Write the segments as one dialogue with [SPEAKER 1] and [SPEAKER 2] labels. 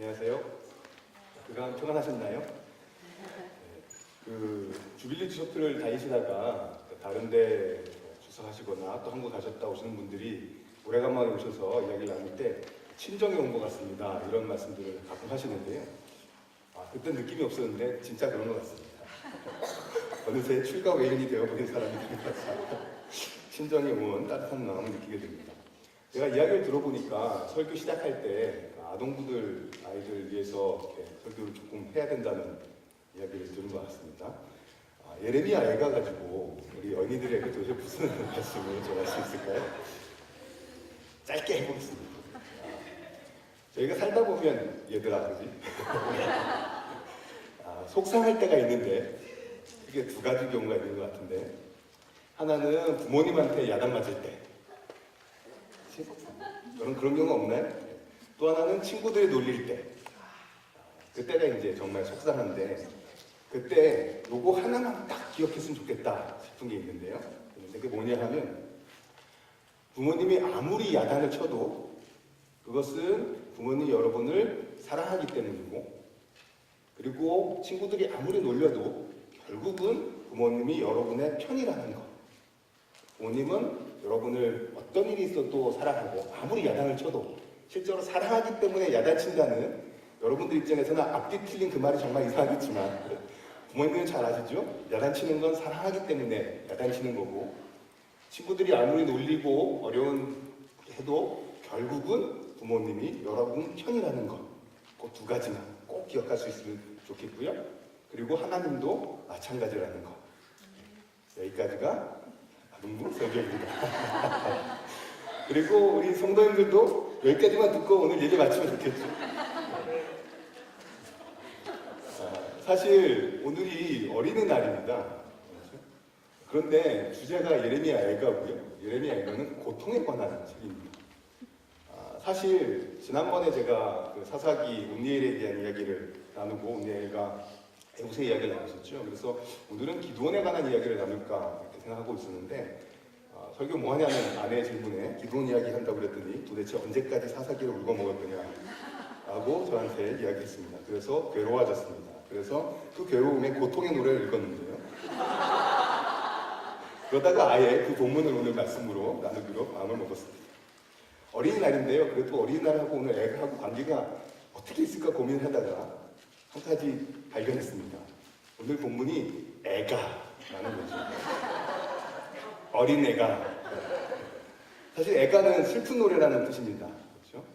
[SPEAKER 1] 안녕하세요. 그간 평안하셨나요? 주빌리 디저트를 다니시다가 다른 데 주석하시거나 또 한국 가셨다 오시는 분들이 오래간만에 오셔서 이야기를 나눌 때 친정에 온 것 같습니다. 이런 말씀들을 가끔 하시는데요. 그때 느낌이 없었는데 진짜 그런 것 같습니다. 어느새 출가 외인이 되어버린 사람이 된 것 같아요. 친정에 온 따뜻한 마음을 느끼게 됩니다. 제가 이야기를 들어보니까 설교 시작할 때 아동부들 아이들 위해서 이렇게 설교를 조금 해야 된다는 이야기를 들은 것 같습니다. 예레미야 애가 가지고 우리 어린이들에게 도대체 무슨 말씀을 전할 수 있을까요? 짧게 해보겠습니다. 저희가 살다 보면 얘들아, 그지? 속상할 때가 있는데 이게 두 가지 경우가 있는 것 같은데, 하나는 부모님한테 야단 맞을 때, 그런 경우 없나요? 또 하나는 친구들이 놀릴 때, 그때가 이제 정말 속상한데, 그때 요거 하나만 딱 기억했으면 좋겠다 싶은 게 있는데요. 그게 뭐냐 하면, 부모님이 아무리 야단을 쳐도 그것은 부모님 여러분을 사랑하기 때문이고, 그리고 친구들이 아무리 놀려도 결국은 부모님이 여러분의 편이라는 것. 부모님은 여러분을 어떤 일이 있어도 사랑하고, 아무리 야단을 쳐도 실제로 사랑하기 때문에 야단친다는, 여러분들 입장에서는 앞뒤 틀린 그 말이 정말 이상하겠지만 부모님들은 잘 아시죠? 야단치는 건 사랑하기 때문에 야단치는 거고, 친구들이 아무리 놀리고 어려운 해도 결국은 부모님이 여러분 편이라는 것. 그 두 가지만 꼭 기억할 수 있으면 좋겠고요. 그리고 하나님도 마찬가지라는 것. 여기까지가 아동부 설교입니다. 그리고 우리 성도님들도 여기까지만 듣고 오늘 예배 마치면 좋겠죠. 사실 오늘이 어린이날입니다. 그런데 주제가 예레미야 애가고요. 예레미야 애가는 고통에 관한 책입니다. 사실 지난번에 제가 그 사사기 온니엘에 대한 이야기를 나누고 온니엘과 애굽의 이야기를 나눴었죠. 그래서 오늘은 기드온에 관한 이야기를 나눌까 이렇게 생각하고 있었는데, 설교 뭐 하냐는 아내의 질문에 기드온 이야기 한다고 그랬더니 도대체 언제까지 사사기를 울고 먹을 거냐 라고 저한테 이야기했습니다. 그래서 괴로워졌습니다. 그래서 그 괴로움에 고통의 노래를 읽었는데요. 그러다가 아예 그 본문을 오늘 말씀으로 나누기로 마음을 먹었습니다. 어린이날인데요. 그래도 어린이날하고 오늘 애가하고 관계가 어떻게 있을까 고민을 하다가 한 가지 발견했습니다. 오늘 본문이 애가라는 거죠. 어린애가. 사실 애가는 슬픈 노래라는 뜻입니다. 그렇죠?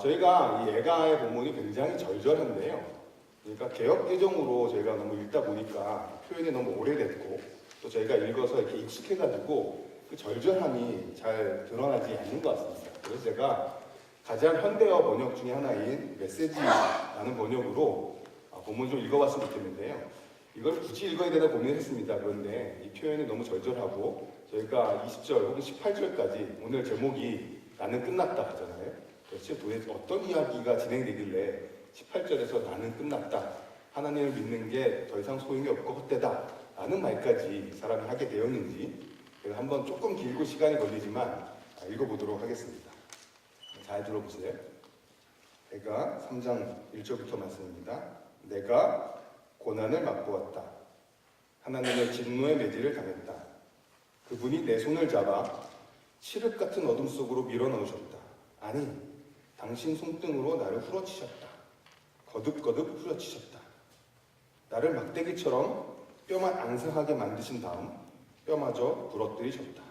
[SPEAKER 1] 저희가 이 애가의 본문이 굉장히 절절한데요. 그러니까 개역개정으로 저희가 너무 읽다 보니까 표현이 너무 오래됐고, 또 저희가 읽어서 이렇게 익숙해가지고 그 절절함이 잘 드러나지 않는 것 같습니다. 그래서 제가 가장 현대어 번역 중에 하나인 메시지라는 번역으로 본문 좀 읽어봤으면 좋겠는데요. 이걸 굳이 읽어야 되나 고민했습니다. 그런데 이 표현이 너무 절절하고, 저희가 20절 혹은 18절까지 오늘 제목이 나는 끝났다 하잖아요. 도대체 어떤 이야기가 진행되길래 18절에서 나는 끝났다, 하나님을 믿는 게 더 이상 소용이 없고 헛되다 라는 말까지 사람이 하게 되었는지, 제가 한번 조금 길고 시간이 걸리지만 읽어보도록 하겠습니다. 잘 들어보세요. 내가 3장 1절부터 말씀입니다. 내가 고난을 맛보았다. 하나님의 진노의 매질을 당했다. 그분이 내 손을 잡아 칠흑 같은 어둠 속으로 밀어넣으셨다. 아니, 당신 손등으로 나를 후려치셨다. 거듭거듭 후려치셨다. 나를 막대기처럼 뼈만 앙상하게 만드신 다음 뼈마저 부러뜨리셨다.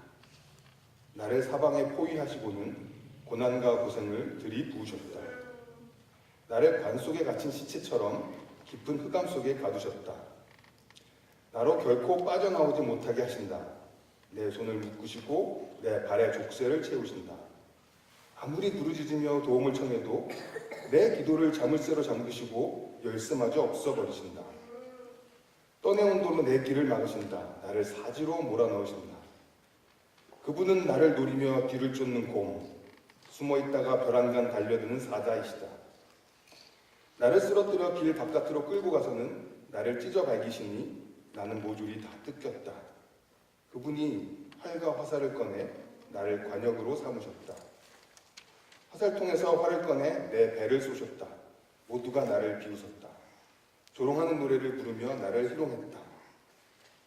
[SPEAKER 1] 나를 사방에 포위하시고는 고난과 고생을 들이부으셨다. 나를 관 속에 갇힌 시체처럼 깊은 흑암 속에 가두셨다. 나로 결코 빠져나오지 못하게 하신다. 내 손을 묶으시고 내 발에 족쇄를 채우신다. 아무리 부르짖으며 도움을 청해도 내 기도를 자물쇠로 잠그시고 열쇠마저 없어버리신다. 떠내온 도로 내 길을 막으신다. 나를 사지로 몰아넣으신다. 그분은 나를 노리며 뒤를 쫓는 곰, 숨어있다가 벼랑간 달려드는 사자이시다. 나를 쓰러뜨려 길 바깥으로 끌고 가서는 나를 찢어 발기시니 나는 모조리 다 뜯겼다. 그분이 활과 화살을 꺼내 나를 관역으로 삼으셨다. 화살통에서 활을 꺼내 내 배를 쏘셨다. 모두가 나를 비웃었다. 조롱하는 노래를 부르며 나를 희롱했다.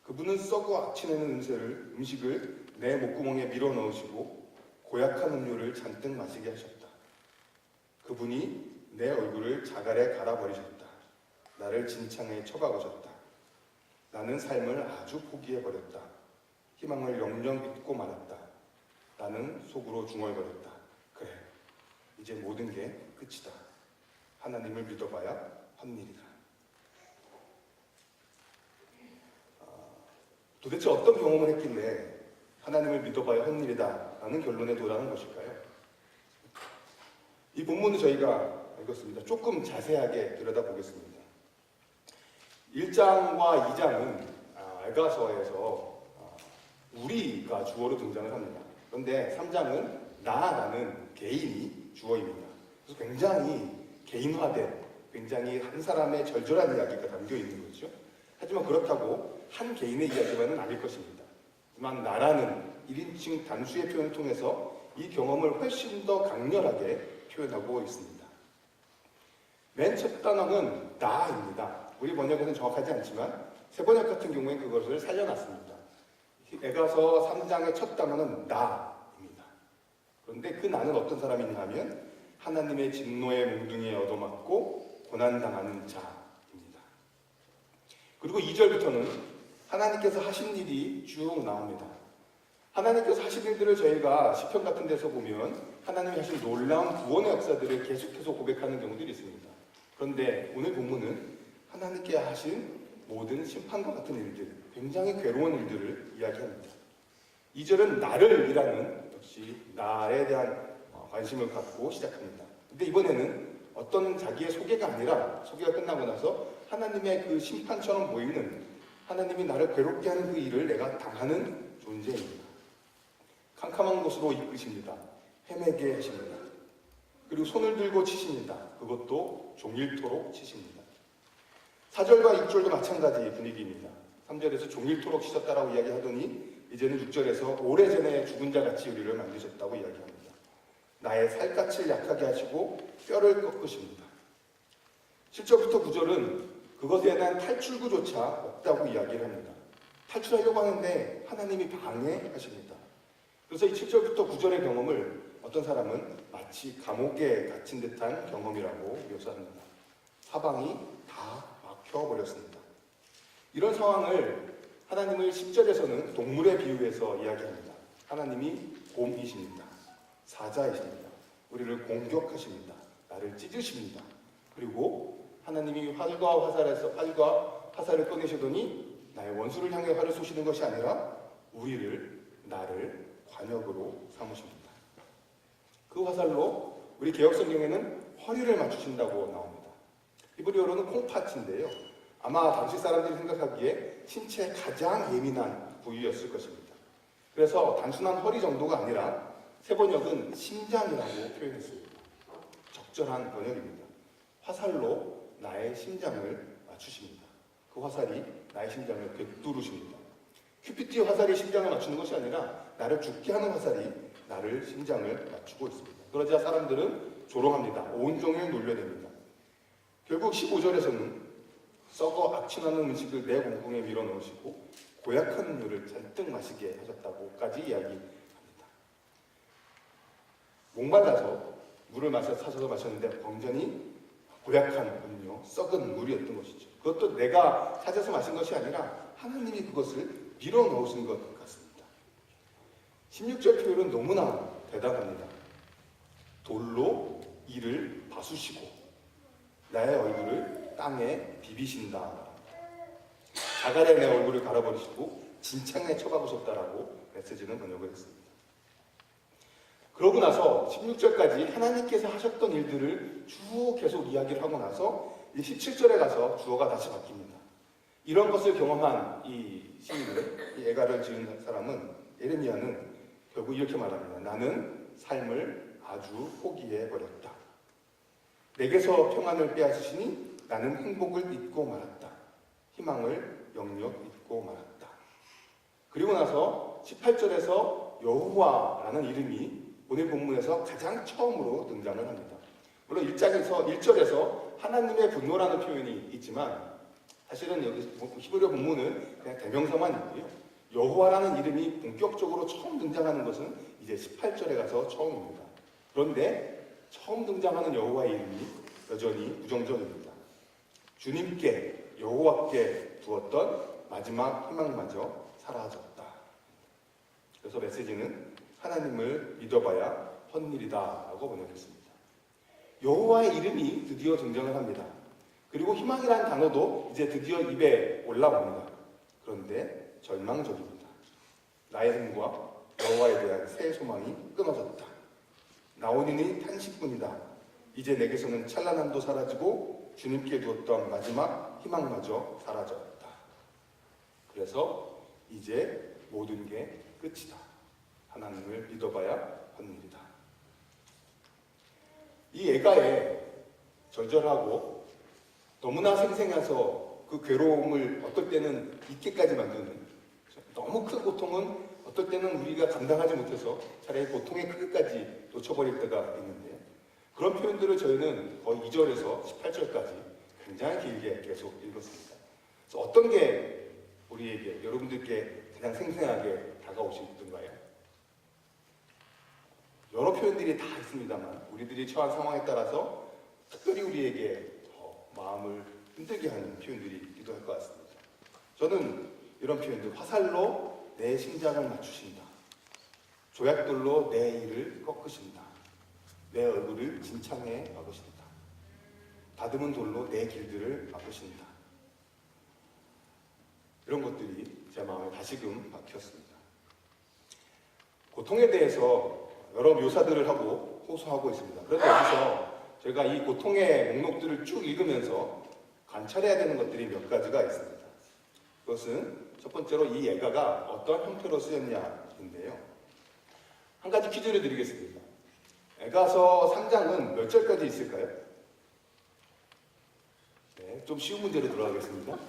[SPEAKER 1] 그분은 썩어 악취내는 음식을 내 목구멍에 밀어 넣으시고 고약한 음료를 잔뜩 마시게 하셨다. 그분이 내 얼굴을 자갈에 갈아버리셨다. 나를 진창에 쳐박으셨다. 나는 삶을 아주 포기해버렸다. 희망을 영영 잊고 말았다. 나는 속으로 중얼거렸다. 그래, 이제 모든 게 끝이다. 하나님을 믿어봐야 헛일이다. 도대체 어떤 경험을 했길래 하나님을 믿어봐야 헛일이다 라는 결론에 도달한 것일까요? 이 본문을 저희가 읽었습니다. 조금 자세하게 들여다보겠습니다. 1장과 2장은 에가서에서 우리가 주어로 등장을 합니다. 그런데 3장은 나라는 개인이 주어입니다. 그래서 굉장히 개인화된, 굉장히 한 사람의 절절한 이야기가 담겨 있는 거죠. 하지만 그렇다고 한 개인의 이야기만은 아닐 것입니다. 하지만 나라는 1인칭 단수의 표현을 통해서 이 경험을 훨씬 더 강렬하게 표현하고 있습니다. 맨 첫 단어는 나입니다. 우리 번역에는 정확하지 않지만 새 번역 같은 경우에 그것을 살려놨습니다. 에가서 3장의 첫 단어는 나입니다. 그런데 그 나는 어떤 사람이냐 하면 하나님의 진노의 몽둥이에 얻어맞고 고난당하는 자입니다. 그리고 2절부터는 하나님께서 하신 일이 쭉 나옵니다. 하나님께서 하신 일들을 저희가 시편 같은 데서 보면 하나님이 하신 놀라운 구원의 역사들을 계속해서 고백하는 경우들이 있습니다. 그런데 오늘 본문은 하나님께 하신 모든 심판과 같은 일들, 굉장히 괴로운 일들을 이야기합니다. 2절은 나를 이라는 역시 나에 대한 관심을 갖고 시작합니다. 근데 이번에는 어떤 자기의 소개가 아니라 소개가 끝나고 나서 하나님의 그 심판처럼 보이는 하나님이 나를 괴롭게 하는 그 일을 내가 당하는 존재입니다. 캄캄한 곳으로 이끄십니다. 헤매게 하십니다. 그리고 손을 들고 치십니다. 그것도 종일토록 치십니다. 4절과 6절도 마찬가지 분위기입니다. 3절에서 종일토록 치셨다라고 이야기하더니 이제는 6절에서 오래전에 죽은 자같이 우리를 만드셨다고 이야기합니다. 나의 살갗을 약하게 하시고 뼈를 꺾으십니다. 7절부터 9절은 그것에 대한 탈출구조차 없다고 이야기를 합니다. 탈출하려고 하는데 하나님이 방해하십니다. 그래서 이 7절부터 9절의 경험을 어떤 사람은 마치 감옥에 갇힌 듯한 경험이라고 묘사합니다. 사방이 다 막혀버렸습니다. 이런 상황을 하나님을 10절에서는 동물에 비유해서 이야기합니다. 하나님이 곰이십니다. 사자이십니다. 우리를 공격하십니다. 나를 찢으십니다. 그리고 하나님이 활과 화살을 꺼내시더니 나의 원수를 향해 활을 쏘시는 것이 아니라 나를 관역으로 삼으십니다. 그 화살로 우리 개역성경에는 허리를 맞추신다고 나옵니다. 히브리어로는 콩팥인데요. 아마 당시 사람들이 생각하기에 신체의 가장 예민한 부위였을 것입니다. 그래서 단순한 허리 정도가 아니라 새 번역은 심장이라고 표현했습니다. 적절한 번역입니다. 화살로 나의 심장을 맞추십니다. 그 화살이 나의 심장을 꿰뚫으십니다. 큐피트의 화살이 심장을 맞추는 것이 아니라 나를 죽게 하는 화살이 나를 심장을 맞추고 있습니다. 그러자 사람들은 조롱합니다. 온종일 놀려댑니다. 결국 15절에서는 썩어 악취나는 음식을 내 몸통에 밀어넣으시고 고약한 음료를 잔뜩 마시게 하셨다고까지 이야기합니다. 목말라서 물을 사셔서 마셨는데 굉장히 고약한 음료, 썩은 물이었던 것이죠. 그것도 내가 찾아서 마신 것이 아니라 하나님이 그것을 밀어넣으신 것 같습니다. 16절 표현은 너무나 대단합니다. 돌로 이를 바수시고 나의 얼굴을 땅에 비비신다. 자갈에 내 얼굴을 갈아버리시고 진창에 쳐박으셨다라고 메시지는 번역을 했습니다. 그러고 나서 16절까지 하나님께서 하셨던 일들을 쭉 계속 이야기를 하고 나서 17절에 가서 주어가 다시 바뀝니다. 이런 것을 경험한 이 시인을, 이 애가를 지은 사람은, 예레미야는 결국 이렇게 말합니다. 나는 삶을 아주 포기해버렸다. 내게서 평안을 빼앗으시니 나는 행복을 잊고 말았다. 희망을 영영 잊고 말았다. 그리고 나서 18절에서 여호와라는 이름이 오늘 본문에서 가장 처음으로 등장을 합니다. 물론 1절에서 하나님의 분노라는 표현이 있지만 사실은 여기 히브리어 본문은 그냥 대명사만 있고요. 여호와라는 이름이 본격적으로 처음 등장하는 것은 이제 18절에 가서 처음입니다. 그런데 처음 등장하는 여호와의 이름이 여전히 부정적입니다. 주님께 여호와께 두었던 마지막 희망마저 사라졌다. 그래서 메시지는 하나님을 믿어봐야 헛일이다 라고 번역했습니다. 여호와의 이름이 드디어 등장을 합니다. 그리고 희망이라는 단어도 이제 드디어 입에 올라옵니다. 그런데 절망적입니다. 나의 힘과 여호와에 대한 새 소망이 끊어졌다. 나오니니 탄식뿐이다. 이제 내게서는 찬란함도 사라지고 주님께 두었던 마지막 희망마저 사라졌다. 그래서 이제 모든 게 끝이다. 하나님을 믿어봐야 헛일이다. 이 애가에 절절하고 너무나 생생해서 그 괴로움을 어떨 때는 잊게까지 만드는, 너무 큰 고통은 어떨 때는 우리가 감당하지 못해서 차라리 고통의 크기까지 놓쳐버릴 때가 있는데, 그런 표현들을 저희는 거의 2절에서 18절까지 굉장히 길게 계속 읽었습니다. 그래서 어떤 게 우리에게, 여러분들께 가장 생생하게 다가오시던가요? 여러 표현들이 다 있습니다만 우리들이 처한 상황에 따라서 특별히 우리에게 더 마음을 흔들게 하는 표현들이 있기도 할 것 같습니다. 저는 이런 표현들, 화살로 내 심장을 맞추신다. 조약돌로 내 이를 꺾으신다. 내 얼굴을 진창에 막으신다. 다듬은 돌로 내 길들을 막으신다. 이런 것들이 제 마음에 다시금 박혔습니다. 고통에 대해서 여러 묘사들을 하고 호소하고 있습니다. 그런데 여기서 저희가 이 고통의 목록들을 쭉 읽으면서 관찰해야 되는 것들이 몇 가지가 있습니다. 그것은 첫 번째로 이 애가가 어떤 형태로 쓰였냐인데요. 한 가지 퀴즈를 드리겠습니다. 애가서 3장은 몇 절까지 있을까요? 네, 좀 쉬운 문제로 들어가겠습니다.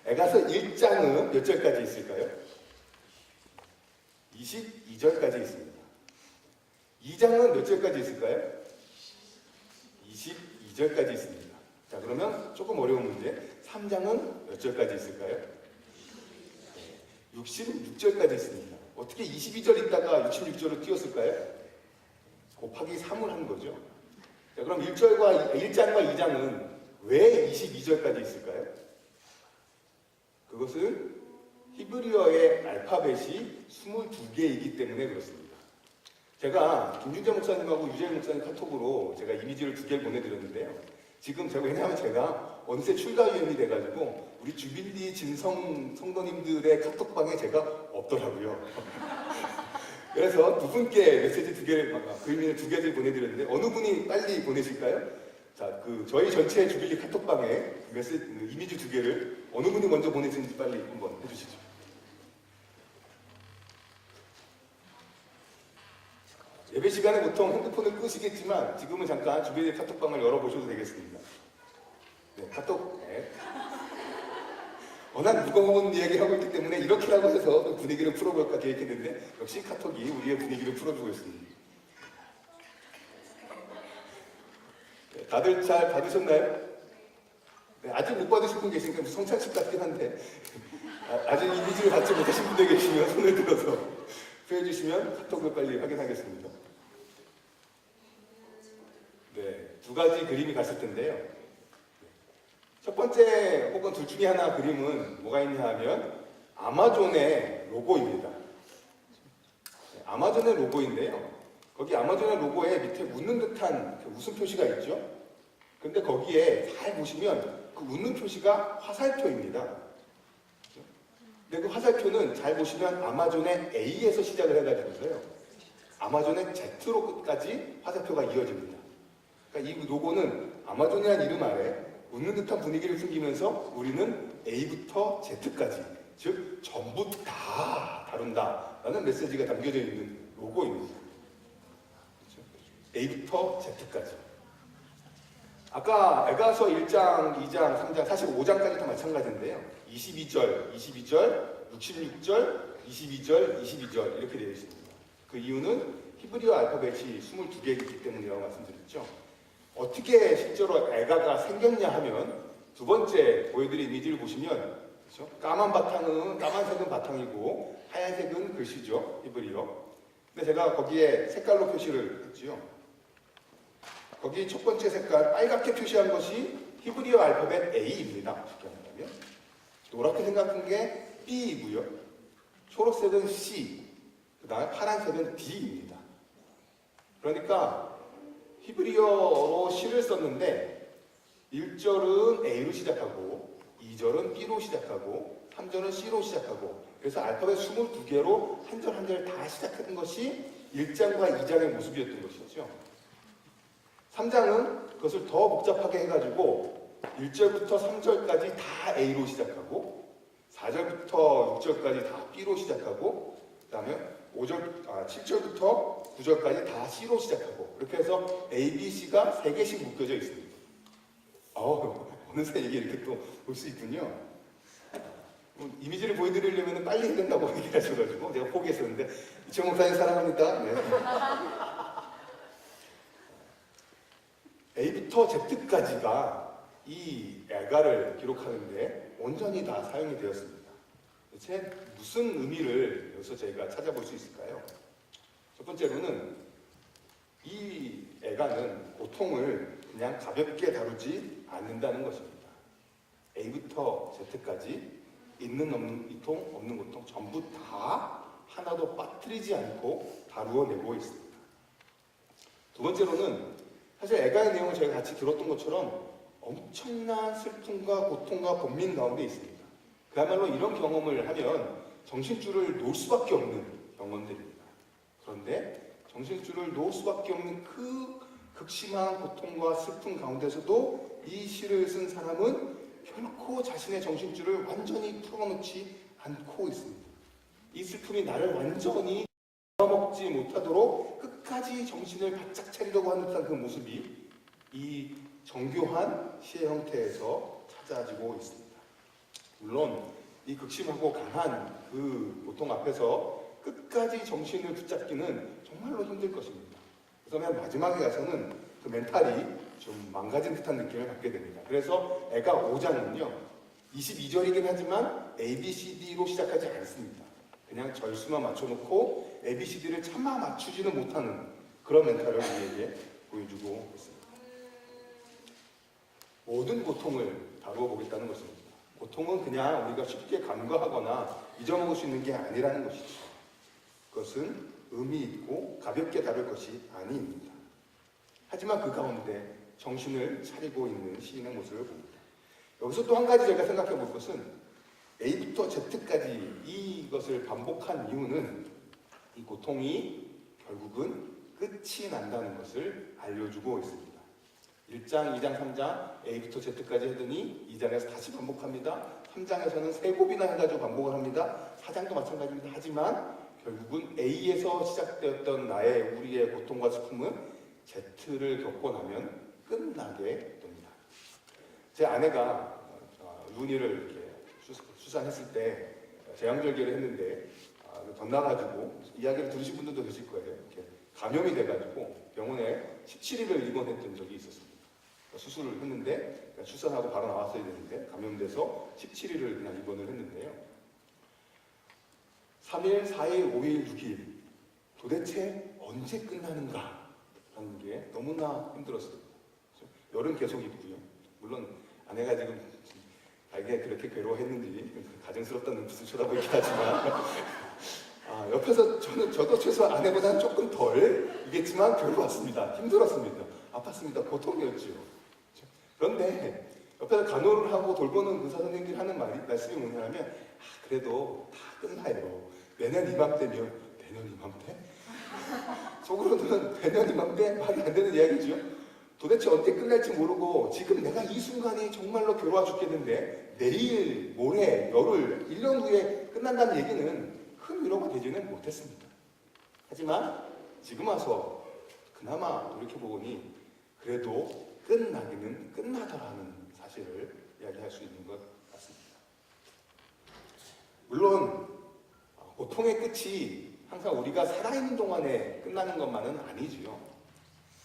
[SPEAKER 1] 애가서 1장은 몇 절까지 있을까요? 22절까지 있습니다. 2장은 몇 절까지 있을까요? 22절까지 있습니다. 자, 그러면 조금 어려운 문제. 3장은 몇 절까지 있을까요? 66절까지 있습니다. 어떻게 22절 있다가 66절을 띄웠을까요? 곱하기 3을 한 거죠. 자, 그럼 1장과 2장은 왜 22절까지 있을까요? 그것은 히브리어의 알파벳이 22개이기 때문에 그렇습니다. 제가 김준재 목사님하고 유재일 목사님 카톡으로 제가 이미지를 2개를 보내드렸는데요. 지금 왜냐하면 제가 어느새 출가위원이 돼가지고 우리 주빌리 진성 성도님들의 카톡방에 제가 없더라고요. 그래서 두 분께 메시지 2개를, 그 이미지 2개를 보내드렸는데 어느 분이 빨리 보내실까요? 자, 저희 전체 주빌리 카톡방에 이미지 2개를 어느 분이 먼저 보내시는지 빨리 한번 해주시죠. 예배 시간에 보통 핸드폰을 끄시겠지만 지금은 잠깐 주빌리 카톡방을 열어보셔도 되겠습니다. 네, 카톡. 네. 워낙 무거운 이야기를 하고 있기 때문에 이렇게라고 해서 분위기를 풀어볼까 계획했는데 역시 카톡이 우리의 분위기를 풀어주고 있습니다. 네, 다들 잘 받으셨나요? 네, 아직 못 받으신 분 계시니까 성찬식 같긴 한데 아직 이미지를 받지 못하신 분들 계시면 손을 들어서 표해 주시면 카톡을 빨리 확인하겠습니다. 네, 2가지 그림이 갔을 텐데요. 첫 번째 혹은 둘 중에 하나 그림은 뭐가 있냐 하면 아마존의 로고입니다. 아마존의 로고인데요. 거기 아마존의 로고에 밑에 웃는 듯한 웃음 표시가 있죠. 근데 거기에 잘 보시면 그 웃는 표시가 화살표입니다. 근데 그 화살표는 잘 보시면 아마존의 A에서 시작을 해가지고서요. 아마존의 Z로 끝까지 화살표가 이어집니다. 그러니까 이 로고는 아마존이라는 이름 아래 웃는 듯한 분위기를 숨기면서 우리는 A부터 Z까지, 즉 전부 다 다룬다 라는 메시지가 담겨져 있는 로고입니다. 그렇죠? A부터 Z까지. 아까 에가서 1장, 2장, 3장, 사실 5장까지 다 마찬가지인데요. 22절, 66절, 22절 이렇게 되어 있습니다. 그 이유는 히브리어 알파벳이 22개이기 때문이라고 말씀드렸죠. 어떻게 실제로 애가가 생겼냐 하면 두 번째 보여드린 이미지를 보시면 그렇죠? 까만색은 바탕이고 하얀색은 글씨죠. 히브리어. 근데 제가 거기에 색깔로 표시를 했지요. 거기 첫 번째 색깔 빨갛게 표시한 것이 히브리어 알파벳 A입니다. 쉽게 말하면 노랗게 생각한 게 B이고요. 초록색은 C, 그 다음에 파란색은 D입니다. 그러니까 히브리어로 시를 썼는데 1절은 A로 시작하고 2절은 B로 시작하고 3절은 C로 시작하고 그래서 알파벳 22개로 한 절 한 절 다 시작하는 것이 1장과 2장의 모습이었던 것이죠. 3장은 그것을 더 복잡하게 해가지고 1절부터 3절까지 다 A로 시작하고 4절부터 6절까지 다 B로 시작하고 그 다음에 7절부터 9절까지 다 C로 시작하고 그렇게 해서 A, B, C가 3개씩 묶여져 있습니다. 어느새 이게 이렇게 또 볼 수 있군요. 이미지를 보여드리려면 빨리 해야 된다고 얘기하셔가지고 제가 포기했었는데 이철 목사님 사랑합니다. 네. A부터 Z까지가 이 애가를 기록하는데 온전히 다 사용이 되었습니다. 대체 무슨 의미를 여기서 저희가 찾아볼 수 있을까요? 첫 번째로는 이 애가는 고통을 그냥 가볍게 다루지 않는다는 것입니다. A부터 Z까지 있는 없는 이통, 없는 고통 전부 다 하나도 빠뜨리지 않고 다루어내고 있습니다. 두 번째로는 사실 애가의 내용을 저희가 같이 들었던 것처럼 엄청난 슬픔과 고통과 번민 가운데 있습니다. 그야말로 이런 경험을 하면 정신줄을 놓을 수밖에 없는 경험들입니다. 그런데 정신줄을 놓을 수밖에 없는 그 극심한 고통과 슬픔 가운데서도 이 시를 쓴 사람은 결코 자신의 정신줄을 완전히 풀어놓지 않고 있습니다. 이 슬픔이 나를 완전히 먹지 못하도록 끝까지 정신을 바짝 차리려고 하는 듯한 그 모습이 이 정교한 시의 형태에서 찾아지고 있습니다. 물론 이 극심하고 강한 그 고통 앞에서 끝까지 정신을 붙잡기는 정말로 힘들 것입니다. 그래서 맨 마지막에 가서는 그 멘탈이 좀 망가진 듯한 느낌을 받게 됩니다. 그래서 애가 5장은요 22절이긴 하지만 A, B, C, D로 시작하지 않습니다. 그냥 절수만 맞춰놓고 A, B, C, D를 차마 맞추지는 못하는 그런 멘탈을 우리에게 보여주고 있습니다. 모든 고통을 다루어 보겠다는 것입니다. 고통은 그냥 우리가 쉽게 간과하거나 잊어먹을 수 있는 게 아니라는 것이죠. 그것은 의미 있고 가볍게 다룰 것이 아닙니다. 하지만 그 가운데 정신을 차리고 있는 시인의 모습을 봅니다. 여기서 또 한 가지 제가 생각해 볼 것은 A부터 Z까지 이것을 반복한 이유는 이 고통이 결국은 끝이 난다는 것을 알려주고 있습니다. 1장, 2장, 3장 A부터 Z까지 하더니 2장에서 다시 반복합니다. 3장에서는 3곱이나 해가지고 반복을 합니다. 4장도 마찬가지입니다. 하지만 결국은 A에서 시작되었던 우리의 고통과 슬픔은 Z를 겪고 나면 끝나게 됩니다. 제 아내가 윤희를 이렇게 수산했을 때 제왕절개를 했는데 덧나가지고 이야기를 들으신 분들도 계실 거예요. 이렇게 감염이 돼가지고 병원에 17일을 입원했던 적이 있었습니다. 수술을 했는데 출산하고 바로 나왔어야 되는데 감염돼서 17일을 그냥 입원을 했는데요. 3일, 4일, 5일, 6일 도대체 언제 끝나는가 하는 게 너무나 힘들었습니다. 열은 계속 있고요. 물론 아내가 지금 자기가 그렇게 괴로워했는지 가증스럽다는 눈빛을 쳐다보긴 하지만 옆에서 저도 최소한 아내보다는 조금 덜이겠지만 괴로웠습니다. 힘들었습니다. 아팠습니다. 고통이었죠. 그런데 옆에서 간호를 하고 돌보는 의사 선생님들이 하는 말씀이 뭐냐면 그래도 다 끝나요. 내년 이맘때면 내년 이맘때? 속으로는 내년 이맘때 말이 안 되는 이야기죠. 도대체 언제 끝날지 모르고 지금 내가 이 순간이 정말로 괴로워 죽겠는데 내일, 모레, 열흘, 1년 후에 끝난다는 얘기는 큰 위로가 되지는 못했습니다. 하지만 지금 와서 그나마 돌이켜보니 그래도 끝나기는 끝나더라는 사실을 이야기할 수 있는 것 같습니다. 물론 고통의 끝이 항상 우리가 살아있는 동안에 끝나는 것만은 아니지요.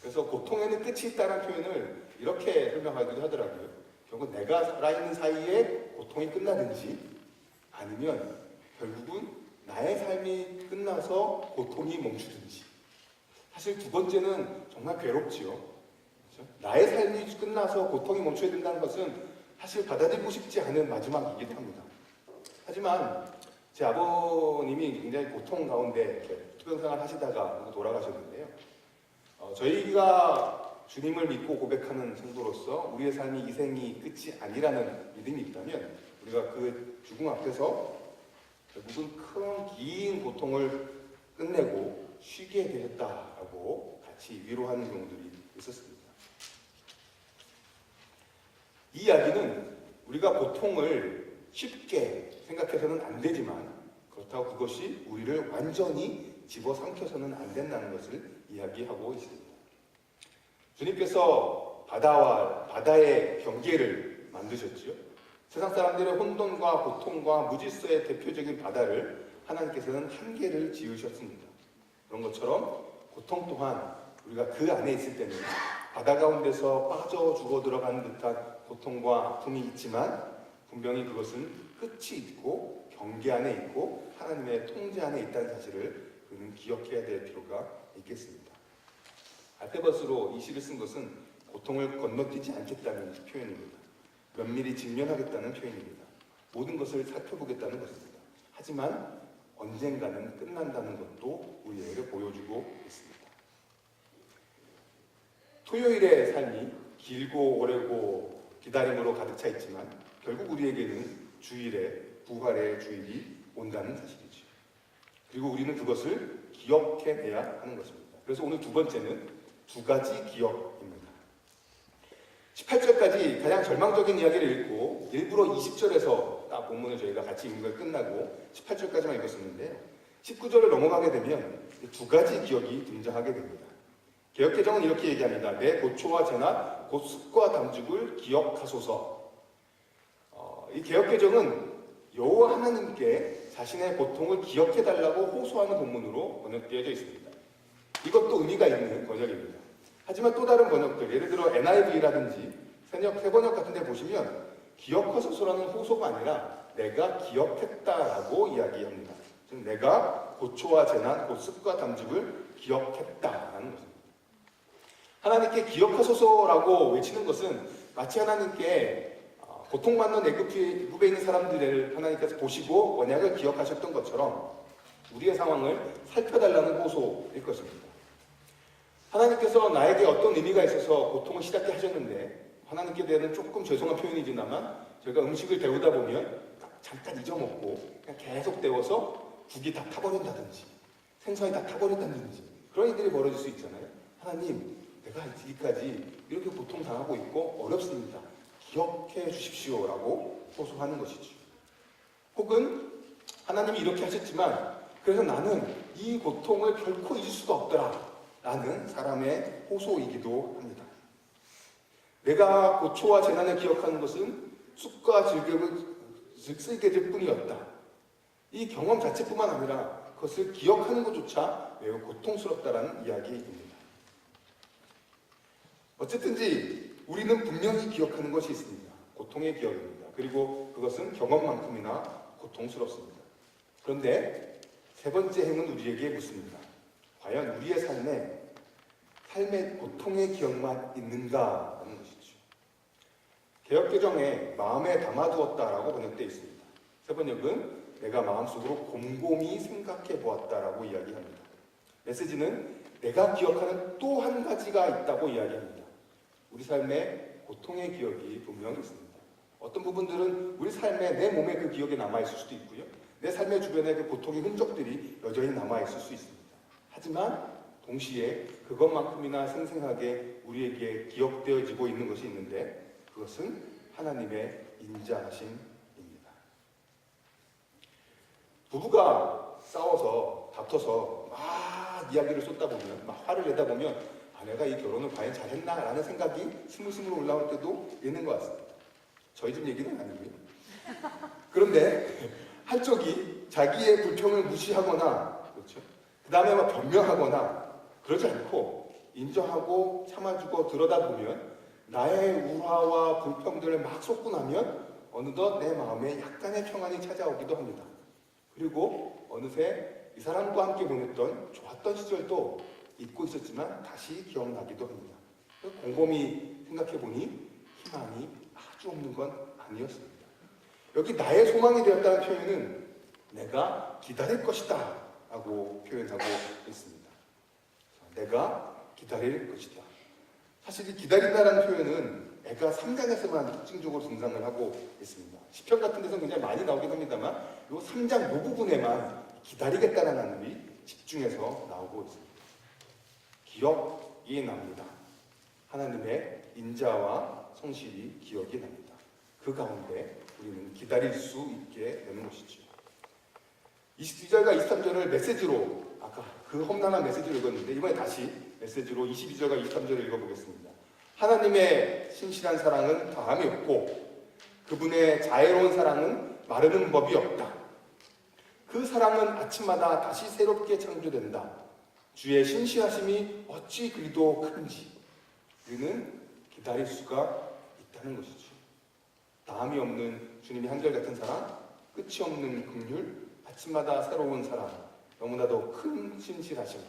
[SPEAKER 1] 그래서 고통에는 끝이 있다는 표현을 이렇게 설명하기도 하더라고요. 결국 내가 살아있는 사이에 고통이 끝나든지 아니면 결국은 나의 삶이 끝나서 고통이 멈추든지. 사실 두 번째는 정말 괴롭지요. 그렇죠? 나의 삶이 끝나서 고통이 멈춰야 된다는 것은 사실 받아들이고 싶지 않은 마지막이기도 합니다. 하지만 제 아버님이 굉장히 고통 가운데 투병생활 하시다가 돌아가셨는데요. 저희가 주님을 믿고 고백하는 성도로서 우리의 삶이 이 생이 끝이 아니라는 믿음이 있다면 우리가 그 죽음 앞에서 결국은 큰 긴 고통을 끝내고 쉬게 되었다라고 같이 위로하는 경우들이 있었습니다. 이 이야기는 우리가 고통을 쉽게 생각해서는 안 되지만 그렇다고 그것이 우리를 완전히 집어삼켜서는 안 된다는 것을 이야기하고 있습니다. 주님께서 바다와 바다의 경계를 만드셨지요. 세상 사람들의 혼돈과 고통과 무질서의 대표적인 바다를 하나님께서는 한계를 지으셨습니다. 그런 것처럼 고통 또한 우리가 그 안에 있을 때는 바다 가운데서 빠져 죽어 들어가는 듯한 고통과 아픔이 있지만 분명히 그것은 끝이 있고 경계 안에 있고 하나님의 통제 안에 있다는 사실을 우리는 기억해야 될 필요가 있겠습니다. 알테버스로 이 시를 쓴 것은 고통을 건너뛰지 않겠다는 표현입니다. 면밀히 직면하겠다는 표현입니다. 모든 것을 살펴보겠다는 것입니다. 하지만 언젠가는 끝난다는 것도 우리에게 보여주고 있습니다. 토요일의 삶이 길고 오래고 기다림으로 가득 차 있지만 결국 우리에게는 주일에 부활의 주일이 온다는 사실이죠. 그리고 우리는 그것을 기억해내야 하는 것입니다. 그래서 오늘 두 번째는 두 가지 기억입니다. 18절까지 가장 절망적인 이야기를 읽고 일부러 20절에서 딱 본문을 저희가 같이 읽은 걸 끝나고 18절까지만 읽었었는데 19절을 넘어가게 되면 두 가지 기억이 등장하게 됩니다. 개역개정은 이렇게 얘기합니다. 내 고초와 재난, 곧 숙과 담죽을 기억하소서. 이 개역개정은 여호와 하나님께 자신의 고통을 기억해달라고 호소하는 본문으로 번역되어져 있습니다. 이것도 의미가 있는 번역입니다. 하지만 또 다른 번역들, 예를 들어 NIV라든지 새번역 같은 데 보시면 기억하소서라는 호소가 아니라 내가 기억했다라고 이야기합니다. 즉 내가 고초와 재난, 곧 습과 담죽을 기억했다라는 것입니다. 하나님께 기억하소서라고 외치는 것은 마치 하나님께 고통받는 애굽에 있는 사람들을 하나님께서 보시고 언약을 기억하셨던 것처럼 우리의 상황을 살펴달라는 호소일 것입니다. 하나님께서 나에게 어떤 의미가 있어서 고통을 시작게 하셨는데 하나님께 대한 조금 죄송한 표현이지만 저희가 음식을 데우다 보면 잠깐 잊어먹고 그냥 계속 데워서 국이 다 타버린다든지 생선이 다 타버린다든지 그런 일들이 벌어질 수 있잖아요. 하나님, 내가 여기까지 이렇게 고통당하고 있고 어렵습니다. 기억해 주십시오라고 호소하는 것이죠. 혹은 하나님이 이렇게 하셨지만 그래서 나는 이 고통을 결코 잊을 수가 없더라 라는 사람의 호소이기도 합니다. 내가 고초와 재난을 기억하는 것은 쑥과 쓸개질 뿐이었다. 이 경험 자체뿐만 아니라 그것을 기억하는 것조차 매우 고통스럽다라는 이야기입니다. 어쨌든지 우리는 분명히 기억하는 것이 있습니다. 고통의 기억입니다. 그리고 그것은 경험만큼이나 고통스럽습니다. 그런데 세 번째 행은 우리에게 묻습니다. 과연 우리의 삶에 고통의 기억만 있는가 하는 것이죠. 개역개정에 마음에 담아두었다라고 번역되어 있습니다. 세번역은 내가 마음속으로 곰곰이 생각해 보았다라고 이야기합니다. 메시지는 내가 기억하는 또 한 가지가 있다고 이야기합니다. 우리 삶에 고통의 기억이 분명히 있습니다. 어떤 부분들은 우리 삶에 내 몸에 그 기억이 남아있을 수도 있고요. 내 삶의 주변에 그 고통의 흔적들이 여전히 남아있을 수 있습니다. 하지만 동시에 그것만큼이나 생생하게 우리에게 기억되어지고 있는 것이 있는데 그것은 하나님의 인자하심입니다. 부부가 싸워서 다퉈서 막 이야기를 쏟다 보면 막 화를 내다 보면 내가 이 결혼을 과연 잘했나 라는 생각이 스물스물 올라올 때도 있는 것 같습니다. 저희 집 얘기는 아니고요. 그런데 한쪽이 자기의 불평을 무시하거나 그렇죠? 그 다음에 막 변명하거나 그러지 않고 인정하고 참아주고 들여다보면 나의 우화와 불평들을 막 쏟고 나면 어느덧 내 마음에 약간의 평안이 찾아오기도 합니다. 그리고 어느새 이 사람과 함께 보냈던 좋았던 시절도 잊고 있었지만 다시 기억나기도 합니다. 곰곰이 생각해보니 희망이 아주 없는 건 아니었습니다. 여기 나의 소망이 되었다는 표현은 내가 기다릴 것이다 라고 표현하고 있습니다. 내가 기다릴 것이다. 사실 이 기다린다는 표현은 애가 3장에서만 특징적으로 등장을 하고 있습니다. 시편 같은 데서는 굉장히 많이 나오긴 합니다만 이 3장 이 부분에만 기다리겠다는 하늘이 집중해서 나오고 있습니다. 기억이 납니다. 하나님의 인자와 성실이 기억이 납니다. 그 가운데 우리는 기다릴 수 있게 되는 것이죠. 22절과 23절을 메시지로 아까 그 험난한 메시지로 읽었는데 이번에 다시 메시지로 22절과 23절을 읽어보겠습니다. 하나님의 신실한 사랑은 다함이 없고 그분의 자애로운 사랑은 마르는 법이 없다. 그 사랑은 아침마다 다시 새롭게 창조된다. 주의 신실하심이 어찌 그리도 큰지 우리는 기다릴 수가 있다는 것이죠. 다함이 없는 주님의 한결같은 사랑, 끝이 없는 긍휼, 아침마다 새로운 사랑, 너무나도 큰 신실하심,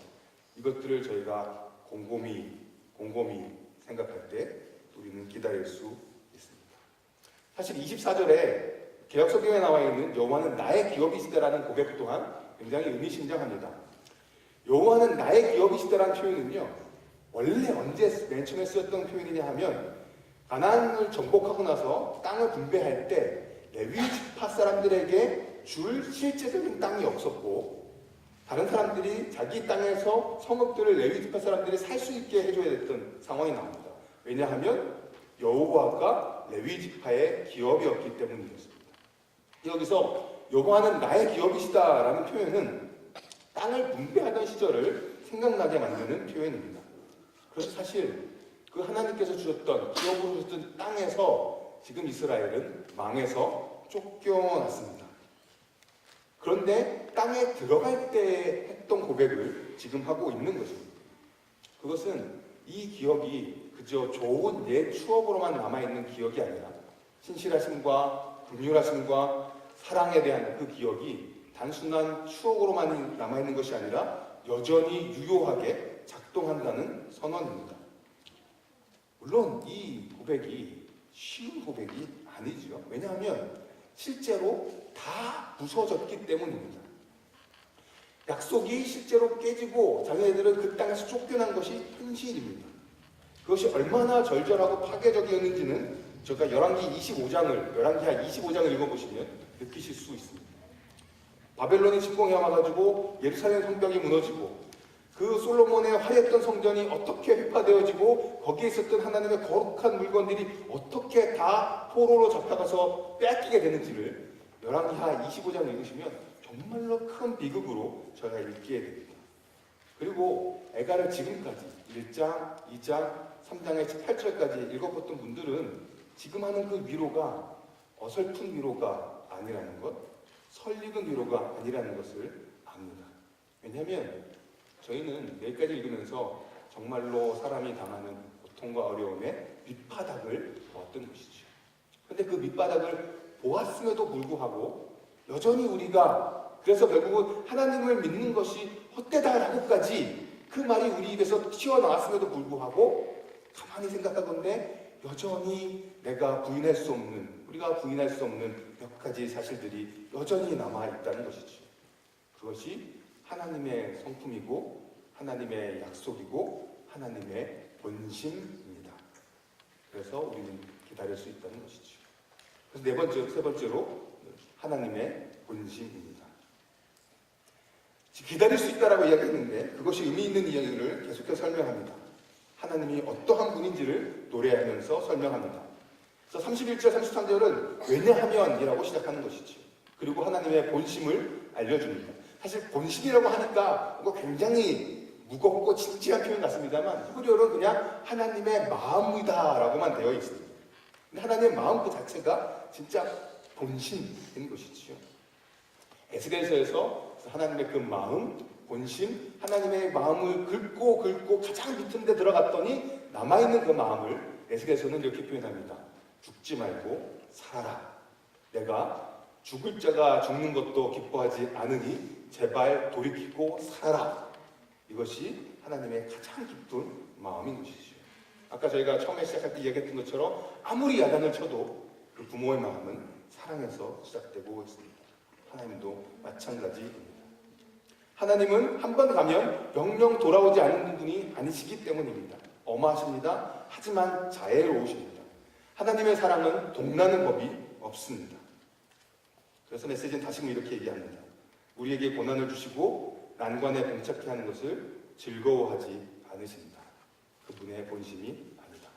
[SPEAKER 1] 이것들을 저희가 곰곰이 생각할 때 우리는 기다릴 수 있습니다. 사실 24절에 개역성경에 나와 있는 여호와는 나의 기업이시다라는 고백 또한 굉장히 의미심장합니다. 여호와는 나의 기업이시다라는 표현은요, 원래 언제 맨 처음에 쓰였던 표현이냐 하면 가나안을 정복하고 나서 땅을 분배할 때 레위 지파 사람들에게 줄 실제적인 땅이 없었고 다른 사람들이 자기 땅에서 성읍들을 레위 지파 사람들이 살 수 있게 해줘야 됐던 상황이 나옵니다. 왜냐하면 여호와가 레위 지파의 기업이었기 때문이었습니다. 여기서 여호와는 나의 기업이시다라는 표현은 땅을 분배하던 시절을 생각나게 만드는 표현입니다. 그래서 사실 그 하나님께서 주셨던 기업으로 주셨던 땅에서 지금 이스라엘은 망해서 쫓겨났습니다. 그런데 땅에 들어갈 때 했던 고백을 지금 하고 있는 것입니다. 그것은 이 기억이 그저 좋은 옛 추억으로만 남아있는 기억이 아니라 신실하심과 긍휼하심과 사랑에 대한 그 기억이 단순한 추억으로만 남아있는 것이 아니라 여전히 유효하게 작동한다는 선언입니다. 물론 이 고백이 쉬운 고백이 아니죠. 왜냐하면 실제로 다 부서졌기 때문입니다. 약속이 실제로 깨지고 자기네들은 그 땅에서 쫓겨난 것이 현실입니다. 그것이 얼마나 절절하고 파괴적이었는지는 제가 열왕기 25장을 읽어보시면 느끼실 수 있습니다. 바벨론이 침공해 와가지고 예루살렘 성벽이 무너지고 그 솔로몬의 화려했던 성전이 어떻게 훼파되어지고 거기에 있었던 하나님의 거룩한 물건들이 어떻게 다 포로로 잡혀가서 빼앗기게 되는지를 열왕기하 25장 읽으시면 정말로 큰 비극으로 저희가 읽게 됩니다. 그리고 애가를 지금까지 1장, 2장, 3장의 8절까지 읽어봤던 분들은 지금 하는 그 위로가 어설픈 위로가 아니라는 것, 설익은 위로가 아니라는 것을 압니다. 왜냐하면 저희는 내일까지 읽으면서 정말로 사람이 당하는 고통과 어려움의 밑바닥을 보았던 것이죠. 그런데 그 밑바닥을 보았음에도 불구하고 여전히 우리가 그래서 결국은 하나님을 믿는 것이 헛되다라고까지 그 말이 우리 입에서 튀어나왔음에도 불구하고 가만히 생각하건대 여전히 우리가 부인할 수 없는 몇 가지 사실들이 여전히 남아있다는 것이죠. 그것이 하나님의 성품이고 하나님의 약속이고 하나님의 본심입니다. 그래서 우리는 기다릴 수 있다는 것이죠. 그래서 세 번째로 하나님의 본심입니다. 기다릴 수 있다라고 이야기했는데 그것이 의미 있는 이야기를 계속해서 설명합니다. 하나님이 어떠한 분인지를 노래하면서 설명합니다. 그래서 31절, 33절은 왜냐하면이라고 시작하는 것이죠. 그리고 하나님의 본심을 알려줍니다. 사실 본심이라고 하니까 이거 굉장히 무겁고 진지한 표현 같습니다만 히브리어는 그냥 하나님의 마음이다라고만 되어 있습니다. 근데 하나님의 마음 그 자체가 진짜 본심인 것이지요. 에스겔서에서 하나님의 그 마음, 본심, 하나님의 마음을 긁고 가장 밑은 데 들어갔더니 남아있는 그 마음을 에스겔서는 이렇게 표현합니다. 죽지 말고 살아라. 내가 죽을 자가 죽는 것도 기뻐하지 않으니 제발 돌이키고 살아라. 이것이 하나님의 가장 깊은 마음인 것이죠. 아까 저희가 처음에 시작할 때 이야기했던 것처럼 아무리 야단을 쳐도 그 부모의 마음은 사랑에서 시작되고 있습니다. 하나님도 마찬가지입니다. 하나님은 한 번 가면 영영 돌아오지 않는 분이 아니시기 때문입니다. 엄하십니다. 하지만 자애로우십니다. 하나님의 사랑은 동나는 법이 없습니다. 그래서 메시지는 다시금 이렇게 얘기합니다. 우리에게 고난을 주시고 난관에 봉착해 하는 것을 즐거워하지 않으신다. 그분의 본심이 아니다.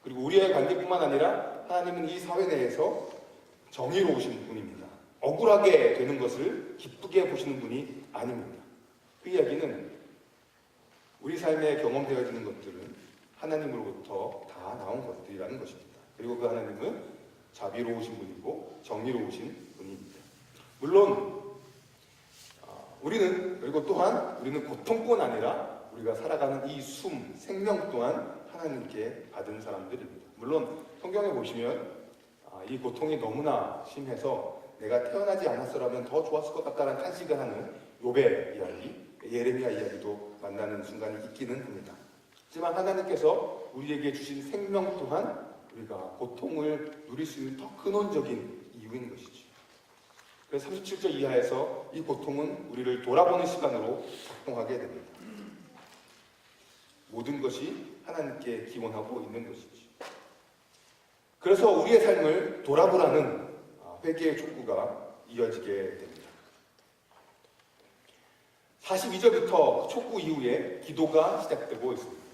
[SPEAKER 1] 그리고 우리의 관계뿐만 아니라 하나님은 이 사회 내에서 정의로우신 분입니다. 억울하게 되는 것을 기쁘게 보시는 분이 아닙니다. 그 이야기는 우리 삶에 경험되어지는 것들은 하나님으로부터 다 나온 것들이라는 것입니다. 그리고 그 하나님은 자비로우신 분이고 정의로우신 분입니다. 물론 그리고 또한 우리는 고통뿐 아니라 우리가 살아가는 이 생명 또한 하나님께 받은 사람들입니다. 물론 성경에 보시면 이 고통이 너무나 심해서 내가 태어나지 않았어라면 더 좋았을 것 같다는 탄식을 하는 욥의 이야기, 예레미야 이야기도 만나는 순간이 있기는 합니다. 하지만 하나님께서 우리에게 주신 생명 또한 우리가 고통을 누릴 수 있는 더 근원적인 이유인 것이죠. 그래서 37절 이하에서 이 고통은 우리를 돌아보는 시간으로 작동하게 됩니다. 모든 것이 하나님께 기원하고 있는 것이죠. 그래서 우리의 삶을 돌아보라는 회개의 촉구가 이어지게 됩니다. 42절부터 촉구 이후에 기도가 시작되고 있습니다.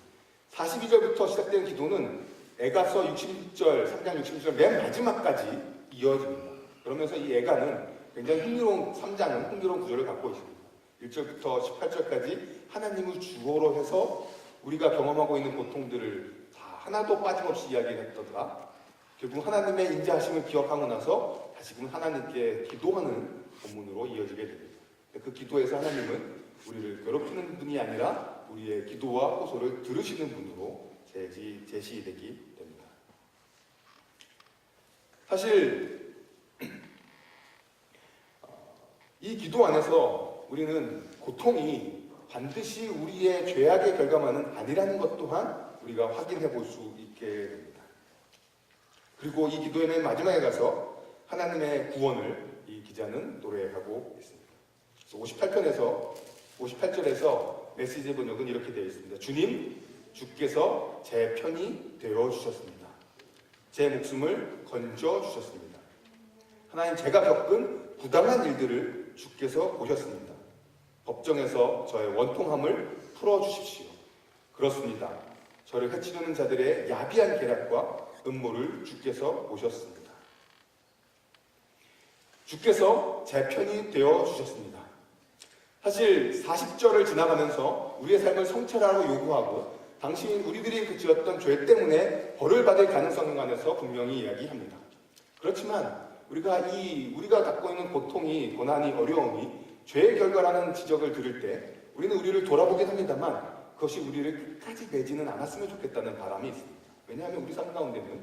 [SPEAKER 1] 42절부터 시작된 기도는 애가서 60절, 3장 60절 맨 마지막까지 이어집니다. 그러면서 이 애가는 굉장히 3장은 흥미로운 구조를 갖고 있습니다. 1절부터 18절까지 하나님을 주어로 해서 우리가 경험하고 있는 고통들을 다 하나도 빠짐없이 이야기했다가 결국 하나님의 인자하심을 기억하고 나서 다시금 하나님께 기도하는 본문으로 이어지게 됩니다. 그 기도에서 하나님은 우리를 괴롭히는 분이 아니라 우리의 기도와 호소를 들으시는 분으로 제시되기 됩니다. 사실 이 기도 안에서 우리는 고통이 반드시 우리의 죄악의 결과만은 아니라는 것 또한 우리가 확인해 볼 수 있게 됩니다. 그리고 이 기도의 맨 마지막에 가서 하나님의 구원을 이 기자는 노래하고 있습니다. 58절에서 메시지 번역은 이렇게 되어 있습니다. 주님, 주께서 제 편이 되어주셨습니다. 제 목숨을 건져주셨습니다. 하나님, 제가 겪은 부당한 일들을 주께서 보셨습니다. 법정에서 저의 원통함을 풀어주십시오. 그렇습니다. 저를 해치려는 자들의 야비한 계략과 음모를 주께서 보셨습니다. 주께서 제 편이 되어주셨습니다. 사실 40절을 지나가면서 우리의 삶을 성찰하라고 요구하고 당신 우리들이 그 지었던 죄 때문에 벌을 받을 가능성에 관해서 분명히 이야기합니다. 그렇지만 우리가 갖고 있는 고통이, 고난이, 어려움이 죄의 결과라는 지적을 들을 때 우리는 우리를 돌아보긴 합니다만 그것이 우리를 끝까지 매지는 않았으면 좋겠다는 바람이 있습니다. 왜냐하면 우리 삶 가운데는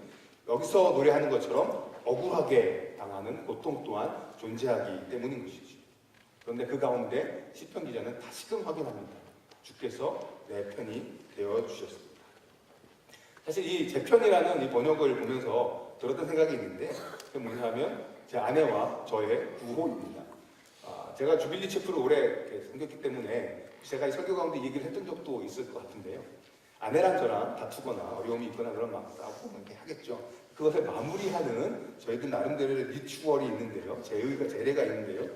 [SPEAKER 1] 여기서 노래하는 것처럼 억울하게 당하는 고통 또한 존재하기 때문인 것이죠. 그런데 그 가운데 시편 기자는 다시금 확인합니다. 주께서 내 편이 되어주셨습니다. 사실 이 제 편이라는 이 번역을 보면서 들었던 생각이 있는데 그게 뭐냐면 제 아내와 저의 구호입니다. 제가 주빌리 체프를 오래 섬겼기 때문에 제가 이 설교 가운데 얘기를 했던 적도 있을 것 같은데요. 아내랑 저랑 다투거나 어려움이 있거나 그러면 막 싸우고 이렇게 하겠죠. 그것을 마무리하는 저희들 나름대로의 리추얼이 있는데요. 제례가 있는데요.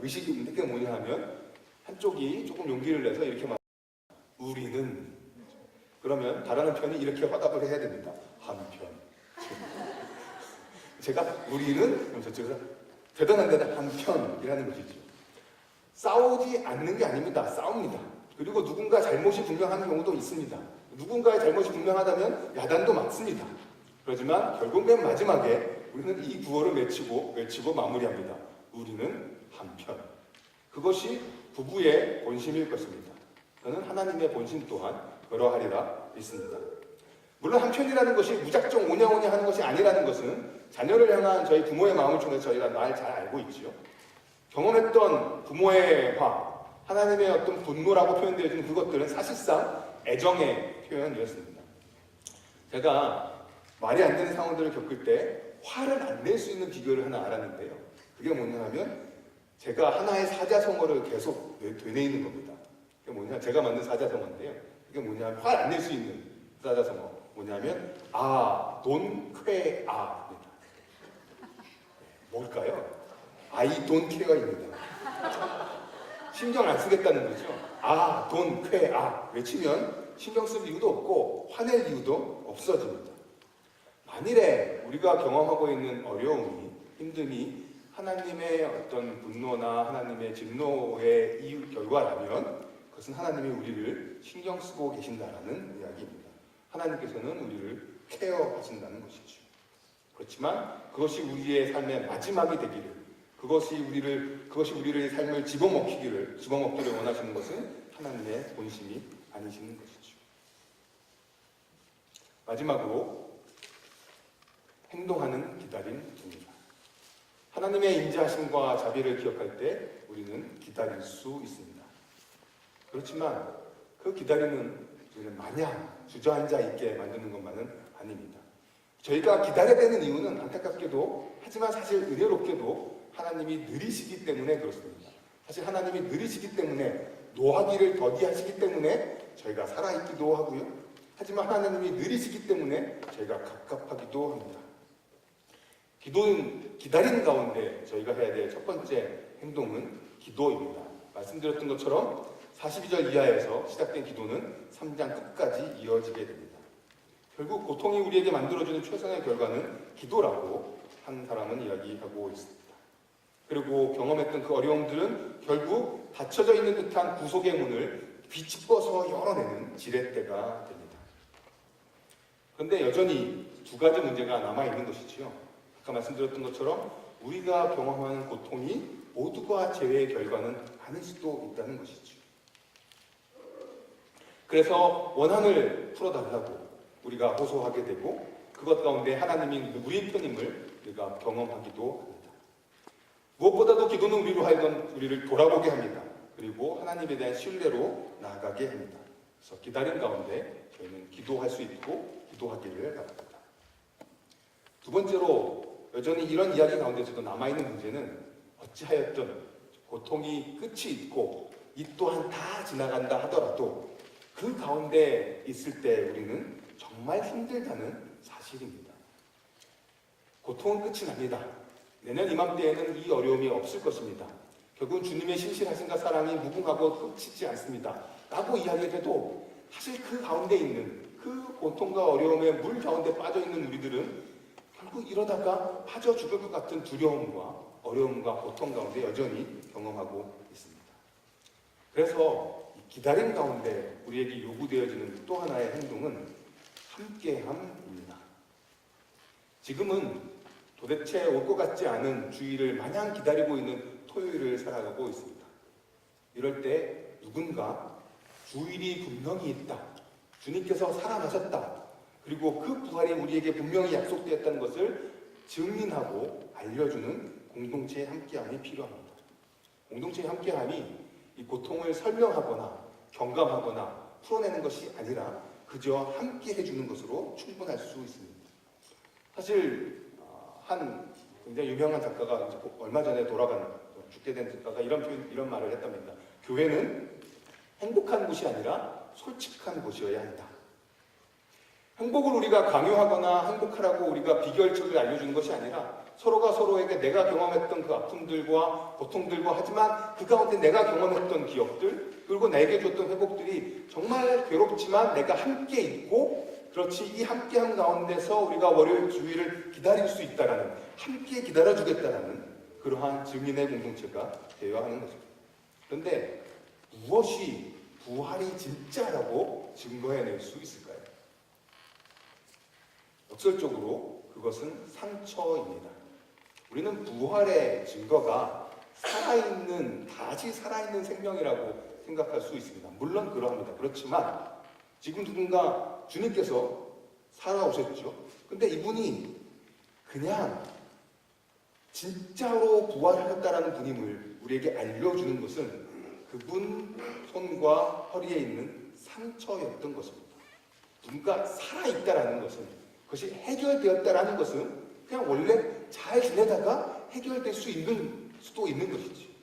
[SPEAKER 1] 의식이 있는데 그게 뭐냐 하면 한쪽이 조금 용기를 내서 이렇게 말합니다. 우리는 그러면 다른 편이 이렇게 화답을 해야 됩니다. 한편. 제가 우리는 그럼 저쪽에서 대단한 한편이라는 것이죠. 싸우지 않는 게 아닙니다. 싸웁니다. 그리고 누군가 잘못이 분명한 경우도 있습니다. 누군가의 잘못이 분명하다면 야단도 맞습니다. 그렇지만 결국 맨 마지막에 우리는 이 구호를 외치고 마무리합니다. 우리는 한편. 그것이 부부의 본심일 것입니다. 저는 하나님의 본심 또한 그러하리라 믿습니다. 물론 한편이라는 것이 무작정 오냐오냐 하는 것이 아니라는 것은 자녀를 향한 저희 부모의 마음을 통해서 저희가 잘 알고 있지요. 경험했던 부모의 화, 하나님의 어떤 분노라고 표현되어지는 그것들은 사실상 애정의 표현이었습니다. 제가 말이 안 되는 상황들을 겪을 때 화를 안 낼 수 있는 비결을 하나 알았는데요. 그게 뭐냐면 제가 하나의 사자성어를 계속 되뇌이는 겁니다. 그게 뭐냐? 제가 만든 사자성어인데요. 그게 뭐냐면 화를 안 낼 수 있는 사자성어. 뭐냐면 돈, 쾌, 아입니다. 뭘까요? I don't care입니다. 신경 안 쓰겠다는 거죠. 돈, 쾌, 외치면 신경 쓸 이유도 없고 화낼 이유도 없어집니다. 만일에 우리가 경험하고 있는 어려움이, 힘듦이 하나님의 어떤 분노나 하나님의 진노의 이유 결과라면 그것은 하나님이 우리를 신경 쓰고 계신다라는 이야기입니다. 하나님께서는 우리를 케어하신다는 것이죠. 그렇지만 그것이 우리의 삶의 마지막이 되기를, 그것이 우리의 삶을 집어먹기를 원하시는 것은 하나님의 본심이 아니시는 것이죠. 마지막으로 행동하는 기다림입니다. 하나님의 인자하심과 자비를 기억할 때 우리는 기다릴 수 있습니다. 그렇지만 그 기다림은 우리는 마냥 주저앉아 있게 만드는 것만은 아닙니다. 저희가 기다려야 되는 이유는 안타깝게도, 하지만 사실 은혜롭게도 하나님이 느리시기 때문에 그렇습니다. 사실 하나님이 느리시기 때문에, 노하기를 더디하시기 때문에 저희가 살아있기도 하고요. 하지만 하나님이 느리시기 때문에 저희가 갑갑하기도 합니다. 기도는 기다리는 가운데 저희가 해야 될 첫 번째 행동은 기도입니다. 말씀드렸던 것처럼 42절 이하에서 시작된 기도는 3장 끝까지 이어지게 됩니다. 결국 고통이 우리에게 만들어주는 최선의 결과는 기도라고 한 사람은 이야기하고 있습니다. 그리고 경험했던 그 어려움들은 결국 닫혀져 있는 듯한 구속의 문을 비집어서 열어내는 지렛대가 됩니다. 그런데 여전히 두 가지 문제가 남아있는 것이지요. 아까 말씀드렸던 것처럼 우리가 경험하는 고통이 모두가 재회의 결과는 아닐 수도 있다는 것이죠. 그래서 원한을 풀어달라고 우리가 호소하게 되고, 그것 가운데 하나님이 우리의 편임을 우리가 경험하기도 합니다. 무엇보다도 기도는 우리로 하여금 우리를 돌아보게 합니다. 그리고 하나님에 대한 신뢰로 나아가게 합니다. 그래서 기다림 가운데 저희는 기도할 수 있고 기도하기를 바랍니다. 두 번째로, 여전히 이런 이야기 가운데서도 남아있는 문제는 어찌하였든 고통이 끝이 있고 이 또한 다 지나간다 하더라도 그 가운데 있을 때 우리는 정말 힘들다는 사실입니다. 고통은 끝이 납니다. 내년 이맘때에는 이 어려움이 없을 것입니다. 결국은 주님의 신실하심과 사랑이 무궁하고 끝이지 않습니다 라고 이야기해도 사실 그 가운데 있는 그 고통과 어려움의 물 가운데 빠져있는 우리들은 결국 이러다가 빠져 죽을 것 같은 두려움과 어려움과 고통 가운데 여전히 경험하고 있습니다. 그래서 기다림 가운데 우리에게 요구되어지는 또 하나의 행동은 함께함입니다. 지금은 도대체 올 것 같지 않은 주일을 마냥 기다리고 있는 토요일을 살아가고 있습니다. 이럴 때 누군가 주일이 분명히 있다, 주님께서 살아나셨다, 그리고 그 부활이 우리에게 분명히 약속되었다는 것을 증인하고 알려주는 공동체의 함께함이 필요합니다. 공동체의 함께함이 이 고통을 설명하거나 경감하거나 풀어내는 것이 아니라 그저 함께 해주는 것으로 충분할 수 있습니다. 사실 한 굉장히 유명한 작가가 이제 얼마 전에 죽게 된 작가가 이런 말을 했답니다. 교회는 행복한 곳이 아니라 솔직한 곳이어야 한다. 행복을 우리가 강요하거나 행복하라고 우리가 비결책을 알려주는 것이 아니라 서로가 서로에게 내가 경험했던 그 아픔들과 고통들과, 하지만 그 가운데 내가 경험했던 기억들, 그리고 나에게 줬던 회복들이 정말 괴롭지만 내가 함께 있고, 그렇지, 이 함께함 가운데서 우리가 월요일 주일을 기다릴 수 있다라는, 함께 기다려주겠다라는 그러한 증인의 공동체가 되어야 하는 거죠. 그런데 무엇이 부활이 진짜라고 증거해낼 수 있을까요? 역설적으로 그것은 상처입니다. 우리는 부활의 증거가 다시 살아있는 생명이라고 생각할 수 있습니다. 물론 그러합니다. 그렇지만 지금 누군가 주님께서 살아오셨죠. 근데 이분이 그냥 진짜로 부활하셨다라는 분임을 우리에게 알려주는 것은 그분 손과 허리에 있는 상처였던 것입니다. 누군가 살아있다라는 것은, 그것이 해결되었다라는 것은 그냥 원래 잘 지내다가 해결될 수도 있는 것이지.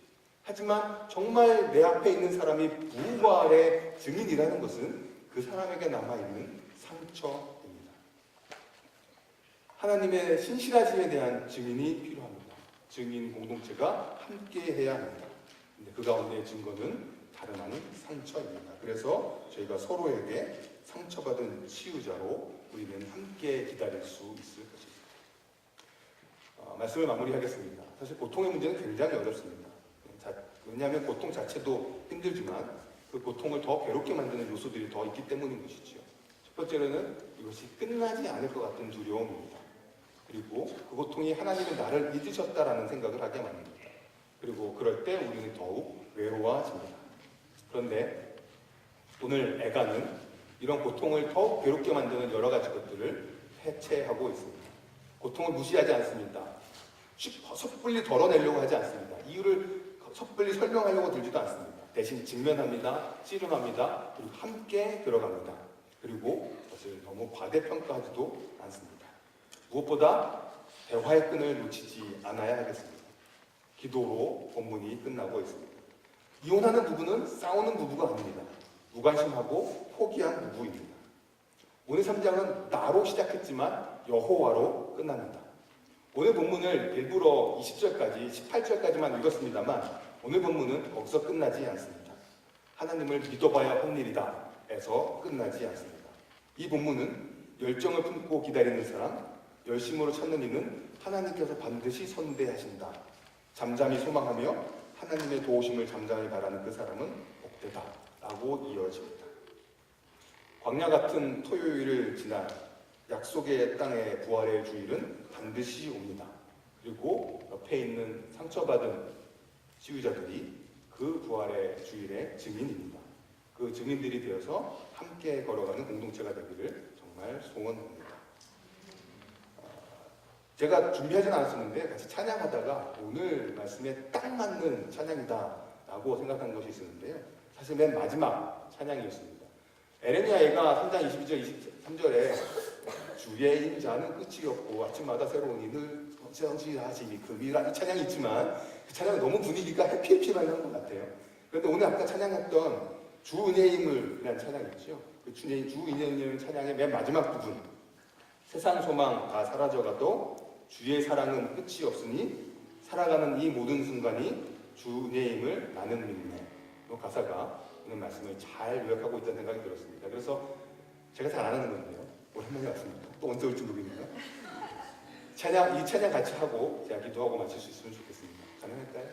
[SPEAKER 1] 하지만 정말 내 앞에 있는 사람이 부활의 증인이라는 것은 그 사람에게 남아있는 상처입니다. 하나님의 신실하심에 대한 증인이 필요합니다. 증인 공동체가 함께 해야 합니다. 근데 그 가운데 증거는 다름 아닌 상처입니다. 그래서 저희가 서로에게 상처받은 치유자로 우리는 함께 기다릴 수 있을 것입니다. 말씀을 마무리하겠습니다. 사실 고통의 문제는 굉장히 어렵습니다. 왜냐하면 고통 자체도 힘들지만 그 고통을 더 괴롭게 만드는 요소들이 더 있기 때문인 것이지요. 첫 번째로는 이것이 끝나지 않을 것 같은 두려움입니다. 그리고 그 고통이 하나님은 나를 잊으셨다라는 생각을 하게 만듭니다. 그리고 그럴 때 우리는 더욱 외로워집니다. 그런데 오늘 애가는 이런 고통을 더욱 괴롭게 만드는 여러 가지 것들을 해체하고 있습니다. 고통을 무시하지 않습니다. 섣불리 덜어내려고 하지 않습니다. 이유를 섣불리 설명하려고 들지도 않습니다. 대신 직면합니다. 씨름합니다. 그리고 함께 들어갑니다. 그리고 그것을 너무 과대평가하지도 않습니다. 무엇보다 대화의 끈을 놓치지 않아야 하겠습니다. 기도로 본문이 끝나고 있습니다. 이혼하는 부부는 싸우는 부부가 아닙니다. 무관심하고 포기한 부부입니다. 오늘 3장은 나로 시작했지만 여호와로 끝납니다. 오늘 본문을 일부러 20절까지, 18절까지만 읽었습니다만 오늘 본문은 거기서 끝나지 않습니다. 하나님을 믿어봐야 할 일이다 에서 끝나지 않습니다. 이 본문은 열정을 품고 기다리는 사람, 열심으로 찾는 이는 하나님께서 반드시 선대하신다. 잠잠히 소망하며 하나님의 도우심을 잠잠히 바라는 그 사람은 복되다 라고 이어집니다. 광야 같은 토요일을 지나 약속의 땅의 부활의 주일은 반드시 옵니다. 그리고 옆에 있는 상처받은 치유자들이 그 부활의 주일의 증인입니다. 그 증인들이 되어서 함께 걸어가는 공동체가 되기를 정말 소원합니다. 제가 준비하진 않았었는데 같이 찬양하다가 오늘 말씀에 딱 맞는 찬양이다 라고 생각한 것이 있었는데요. 사실 맨 마지막 찬양이었습니다. 에레미야가 3장 22절 23절에 주의 인자는 끝이 없고 아침마다 새로운 이늘 성취하시니 금이라 이 찬양이 있지만 그 찬양은 너무 분위기가 해피해피만 한 것 같아요. 그런데 오늘 아까 찬양했던 주 은혜의 힘을이라는 찬양이 있죠. 그 주 은혜의 힘을 찬양의 맨 마지막 부분, 세상 소망 다 사라져가도 주의 사랑은 끝이 없으니 살아가는 이 모든 순간이 주 은혜의 힘을 나는 믿네. 이 가사가 오늘 말씀을 잘 요약하고 있다는 생각이 들었습니다. 그래서 제가 잘 안 하는 건데요. 오랜만에 왔습니다. 또 언제 올지 모르겠네요. 이 찬양 같이 하고 제가 기도하고 마칠 수 있으면 좋겠습니다. 가능할까요?